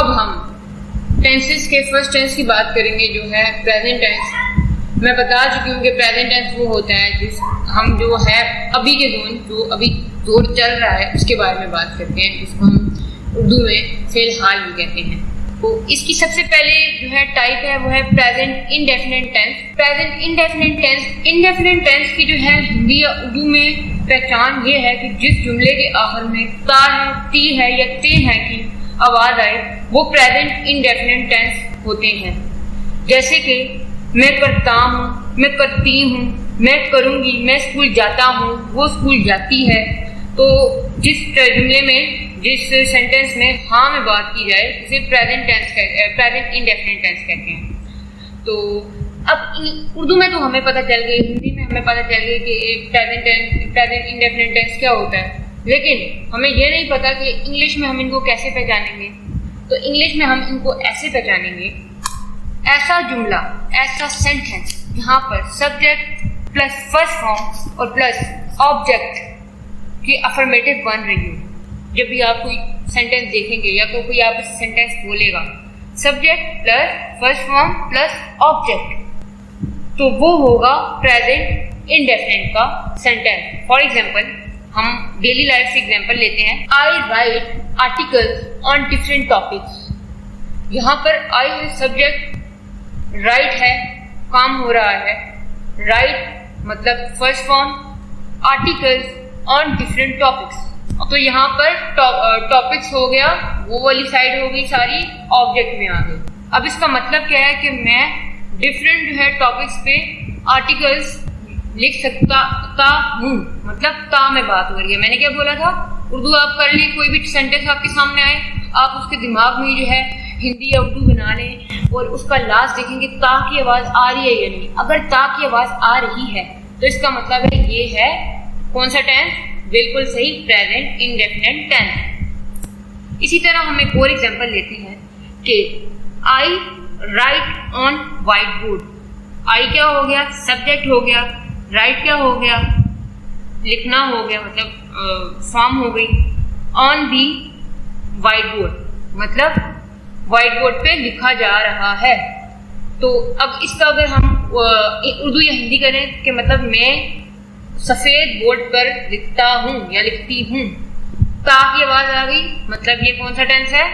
अब हम टेंसेस के फर्स्ट टेंस की बात करेंगे, जो है प्रेजेंट टेंस। मैं बता चुकी हूँ कि प्रेजेंट टेंस वो होता है जिस हम जो है अभी के दौर चल रहा है उसके बारे में बात करते हैं, जिसको हम उर्दू में फिलहाल भी कहते हैं। तो इसकी सबसे पहले जो है टाइप है वो है present indefinite tense. Present indefinite tense की जो है हिंदी या उर्दू में पहचान ये है कि जिस जुमले के आखिर में ता है, ती है या ते है की आवाज आए वो प्रेजेंट इंडेफिनिट टेंस होते हैं। जैसे कि मैं करता हूँ, मैं करती हूँ, मैं करूँगी, मैं स्कूल जाता हूँ, वो स्कूल जाती है। तो जिस जुमले में जिस सेंटेंस में हाँ में बात की जाए उसे प्रेजेंट इंडेफिनिट टेंस कहते हैं। तो अब उर्दू में तो हमें पता चल गई, हिंदी में हमें पता चल गई कि प्रेजेंट इंडेफिनिट टेंस क्या होता है, लेकिन हमें यह नहीं पता कि इंग्लिश में हम इनको कैसे पहचानेंगे। तो इंग्लिश में हम इनको ऐसे पहचानेंगे, ऐसा जुमला, ऐसा सेंटेंस जहाँ पर सब्जेक्ट प्लस फर्स्ट फॉर्म और प्लस ऑब्जेक्ट की अफर्मेटिव बन रही हो। जब भी आप कोई सेंटेंस देखेंगे या कोई आप सेंटेंस बोलेगा subject plus first form plus object, तो वो होगा प्रेजेंट इंडेफिनिट का सेंटेंस। फॉर एग्जाम्पल हम डेली लाइफ से एग्जाम्पल लेते हैं, I write articles on different topics. यहाँ पर आई है सब्जेक्ट, राइट है काम हो रहा है, राइट मतलब first form, articles on different topics. तो यहाँ पर टॉपिक्स हो गया, वो वाली साइड हो गई सारी, ऑब्जेक्ट में आ गई। अब इसका मतलब क्या है कि मैं डिफरेंट जो है टॉपिक्स पे आर्टिकल्स लिख सकता हूँ, मतलब ता में बात हो रही है। मैंने क्या बोला था, उर्दू आप कर ली, कोई भी सेंटेंस आपके सामने आए आप उसके दिमाग में जो है हिंदी या उर्दू बना लें और उसका लास्ट देखेंगे ता की आवाज़ आ रही है या नहीं। अगर ता की आवाज़ आ रही है तो इसका मतलब है ये है कौन सा टेंस, बिल्कुल सही, प्रेजेंट इंडेफिनिट टेंस। इसी तरह हम एक और एग्जांपल लेते हैं कि आई राइट ऑन व्हाइट बोर्ड। आई क्या हो गया, सब्जेक्ट हो गया, राइट क्या हो गया, लिखना हो गया, मतलब फॉर्म हो गई, ऑन दी व्हाइट बोर्ड मतलब व्हाइट बोर्ड पे लिखा जा रहा है। तो अब इसका अगर हम उर्दू या हिंदी करें कि मतलब मैं सफेद बोर्ड पर लिखता हूँ या लिखती हूँ, ता की आवाज आ गई, मतलब ये कौन सा टेंस है,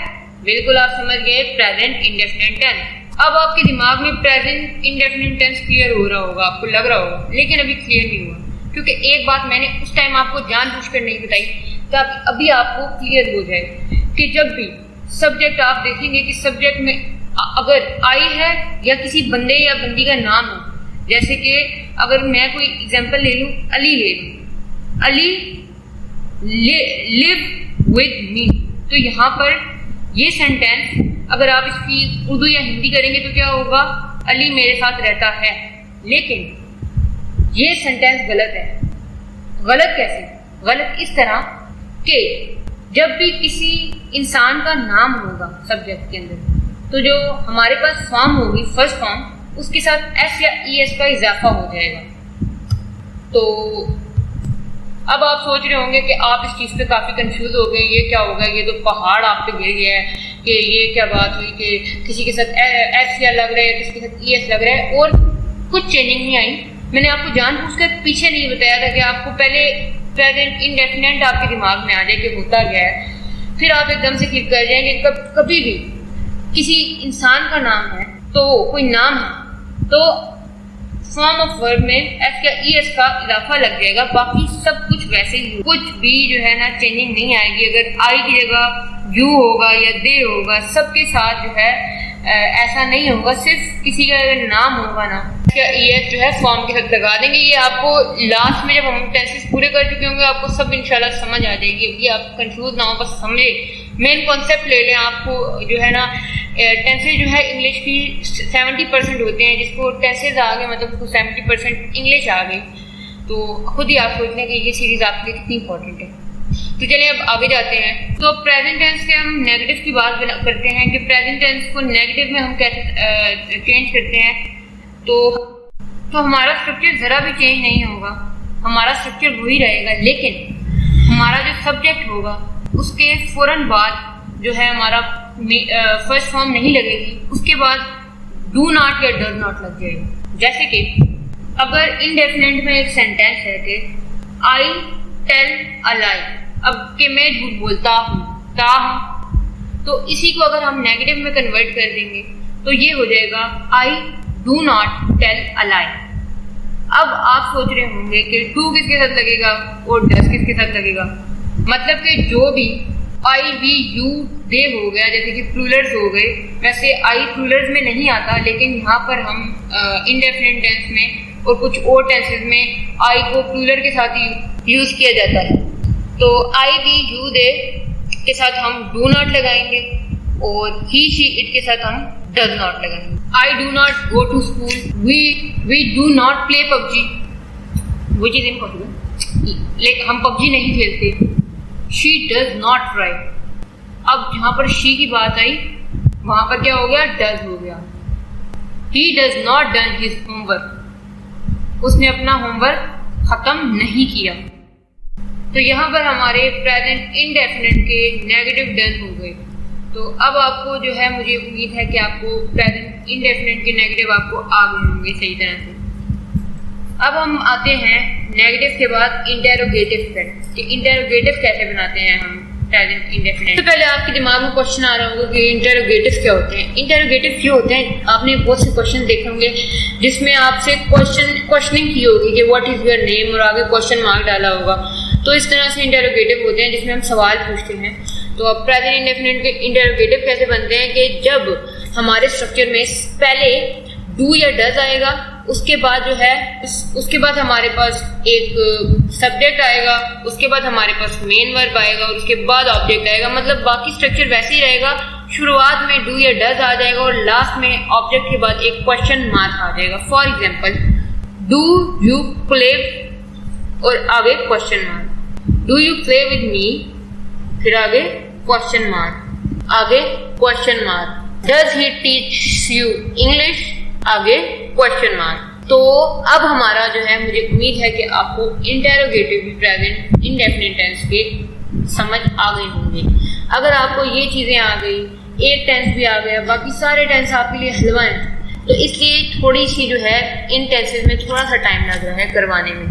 बिल्कुल आप समझ गए, प्रेजेंट इंडेफिनिट टेंस। अब आपके दिमाग में प्रेजेंट इंडेफिनिट टेंस क्लियर हो रहा होगा, आपको लग रहा होगा, लेकिन अभी क्लियर नहीं हुआ, क्योंकि एक बात मैंने उस टाइम आपको जानबूझकर नहीं बताई ताकि अभी आपको क्लियर हो जाए कि जब भी सब्जेक्ट आप देखेंगे कि सब्जेक्ट में अगर आई है या किसी बंदे या बंदी का नाम हो, जैसे कि अगर मैं कोई एग्जांपल ले लूँ, अली ले लूँ, अली लिव विद मी, तो यहाँ पर ये सेंटेंस अगर आप इसकी उर्दू या हिंदी करेंगे तो क्या होगा, अली मेरे साथ रहता है। लेकिन ये सेंटेंस गलत है। गलत कैसे, गलत इस तरह कि जब भी किसी इंसान का नाम होगा सब्जेक्ट के अंदर, तो जो हमारे पास फॉर्म होगी फर्स्ट फॉर्म, उसके साथ एस या ई एस का इजाफा हो जाएगा। तो अब आप सोच रहे होंगे कि आप इस चीज़ पे काफ़ी कंफ्यूज हो गए, ये क्या होगा, ये तो पहाड़ आप पे गिर गया है कि ये क्या बात हुई कि किसी के साथ एस या लग रहा है, किसी के साथ ई एस लग रहा है, और कुछ चेंजिंग नहीं आई। मैंने आपको जानबूझकर पीछे नहीं बताया था कि आपको पहले प्रेजेंट इंडेफिनिट आपके दिमाग में आ जाए कि होता क्या है, फिर आप एकदम से क्लिक कर जाएंगे। कभी भी किसी इंसान का नाम है तो कोई नाम है तो फॉर्म ऑफ वर्ब में एस या ई एस का इजाफा लग जाएगा, बाकी सब कुछ वैसे ही, कुछ भी जो है ना चेंजिंग नहीं आएगी। अगर आई की जगह यू होगा या दे होगा, सबके साथ जो है ऐसा नहीं होगा, सिर्फ किसी का अगर नाम होगा ना क्या ई एस जो है फॉर्म के साथ लगा देंगे। ये आपको लास्ट में जब हम टेंसेस पूरे कर चुके होंगे आपको सब इंशाल्लाह समझ आ जाएगी। ये आप कंफ्यूज ना हो, बस समझे, मेन कॉन्सेप्ट ले लें। आपको जो है ना टेंसेस जो है इंग्लिश की 70% होते हैं, जिसको टेंसेस आ गए मतलब उसको 70% इंग्लिश आ गई, तो खुद ही आप सोच लें कि ये सीरीज आपके लिए कितनी इंपॉर्टेंट है। तो चलिए अब आगे जाते हैं। तो प्रेजेंट टेंस के हम नेगेटिव की बात करते हैं कि प्रेजेंट टेंस को नेगेटिव में हम कैसे चेंज करते हैं। तो हमारा स्ट्रक्चर ज़रा भी चेंज नहीं होगा, हमारा स्ट्रक्चर वही रहेगा, लेकिन हमारा जो सब्जेक्ट होगा उसके फ़ौरन बाद जो है हमारा फर्स्ट फॉर्म नहीं लगेगी उसके बाद डू नॉट या डज नॉट लग जाएगा। जैसे कि अगर इनडेफिनेट में एक सेंटेंस है कि आई टेल अ लाई, अब कि मैं झूठ बोलता हूँ, तो इसी को अगर हम नेगेटिव में कन्वर्ट कर देंगे तो ये हो जाएगा I do not tell a lie. अब आप सोच रहे होंगे कि डू किसके साथ लगेगा और डज किसके साथ लगेगा, मतलब कि जो भी आई वी यू दे हो गया, जैसे कि प्लूरल्स हो गए। वैसे आई प्लूरल्स में नहीं आता, लेकिन यहाँ पर हम इंडेफिनिट टेंस में और कुछ और टेंसेस में आई को प्लूरल के साथ ही यूज किया जाता है। तो आई वी यू दे के साथ हम डू नॉट लगाएंगे और ही शी इट के साथ हम डज नॉट लगाएंगे। I do not go to school, we do not play PUBG which is impossible, लेकिन हम पबजी नहीं खेलते। शी डज नॉट ट्राई, अब जहाँ पर शी की बात आई वहां पर क्या हो गया, डज हो गया। He does not done his homework, उसने अपना होमवर्क खत्म नहीं किया। तो यहाँ पर हमारे प्रेजेंट इनडेफिनिट के नेगेटिव डन हो गए। तो अब आपको जो है, मुझे उम्मीद है कि आपको प्रेजेंट इनडेफिनिट के नेगेटिव आपको आ गए होंगे सही तरह से। अब हम आते हैं नेगेटिव के बाद इंटेरोगेटिव पे कि इंटेरोगेटिव कैसे बनाते हैं हम प्रेजेंट इंडेफिनिट। तो पहले आपके दिमाग में क्वेश्चन आ रहा होगा कि इंटेरोगेटिव क्या होते हैं। इंटेरोगेटिव क्यों होते हैं, आपने बहुत से क्वेश्चन देखे होंगे जिसमें आपसे क्वेश्चनिंग की होगी कि व्हाट इज योर नेम और आगे क्वेश्चन मार्क डाला होगा। तो इस तरह से इंटेरोगेटिव होते हैं जिसमें हम सवाल पूछते हैं। तो अब प्रेजेंट इंडेफिनिट के इंटेरोगेटिव कैसे बनते हैं कि जब हमारे स्ट्रक्चर में पहले डू या डज आएगा, उसके बाद जो है उसके बाद हमारे पास एक सब्जेक्ट आएगा, उसके बाद हमारे पास मेन वर्ब आएगा और उसके बाद ऑब्जेक्ट आएगा। मतलब बाकी स्ट्रक्चर वैसे ही रहेगा, शुरुआत में डू या डज आ जाएगा और लास्ट में ऑब्जेक्ट के बाद एक क्वेश्चन मार्क आ जाएगा। For example do you play और आगे question mark, do you play with me, फिर आगे क्वेश्चन मार्क, आगे question mark, does he teach you English, आगे क्वेश्चन मार्क। तो अब हमारा जो है, मुझे उम्मीद है कि आपको इंटेरोगेटिव भी प्रेजेंट इंडेफिनिट टेंस के समझ आ गए होंगे। अगर आपको ये चीजें आ गई, एक टेंस भी आ गया, बाकी सारे टेंस आपके लिए हलवा हैं, तो इसलिए थोड़ी सी जो है इन टेंसेस में थोड़ा सा टाइम लग रहा है करवाने में।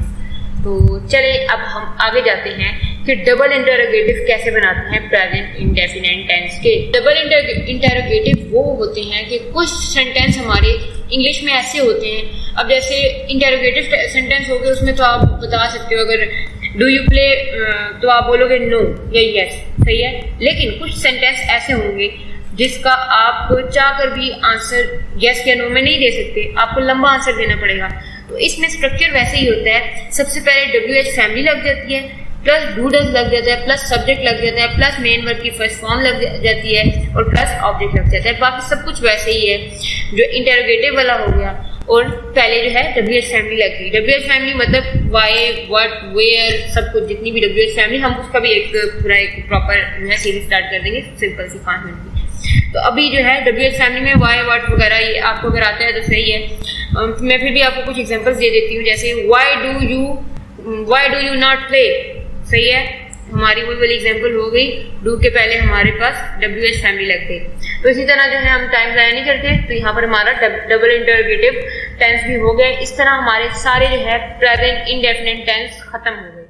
तो चले अब हम आगे जाते हैं कि डबल इंटेरोगेटिव कैसे बनाते हैं प्रेजेंट इंडेफिनिट टेंस के। डबल इंटेरोगेटिव वो होते हैं कि कुछ सेंटेंस हमारे इंग्लिश में ऐसे होते हैं, अब जैसे इंटेरोगेटिव सेंटेंस हो गए उसमें तो आप बता सकते हो, अगर डू यू प्ले तो आप बोलोगे नो या यस, सही है। लेकिन कुछ सेंटेंस ऐसे होंगे जिसका आप चाह कर भी आंसर यस या नो में नहीं दे सकते, आपको लंबा आंसर देना पड़ेगा। तो इसमें स्ट्रक्चर वैसे ही होता है, सबसे पहले WH फैमिली लग जाती है, प्लस डू डज लग जाता है, प्लस सब्जेक्ट लग जाता है, प्लस मेन वर्ब की फर्स्ट फॉर्म लग जाती है और प्लस ऑब्जेक्ट लग जाता है। बाकी सब कुछ वैसे ही है जो इंटेरोगेटिव वाला हो गया। और पहले जो है WH फैमिली लग गई। WH फैमिली मतलब वाई, व्हाट, वेयर, सब कुछ जितनी भी WH फैमिली, हम उसका भी एक पूरा एक प्रॉपर जो है सीरीज स्टार्ट कर देंगे, सिंपल सी 5 मिनट की। तो अभी जो है WH फैमिली में वाई, व्हाट वगैरह ये आपको अगर आता है तो सही है। मैं फिर भी आपको कुछ एग्जांपल्स दे देती हूँ, जैसे why do you not play, सही है, हमारी वही वाली एग्जांपल हो गई। डू के पहले हमारे पास WH फैमिली लग गई। तो इसी तरह जो है हम टाइम ज़ाया नहीं करते, तो यहाँ पर हमारा डबल इंटरोगेटिव टेंस भी हो गया। इस तरह हमारे सारे जो है प्रेजेंट इंडेफिनिट टेंस खत्म हो गए।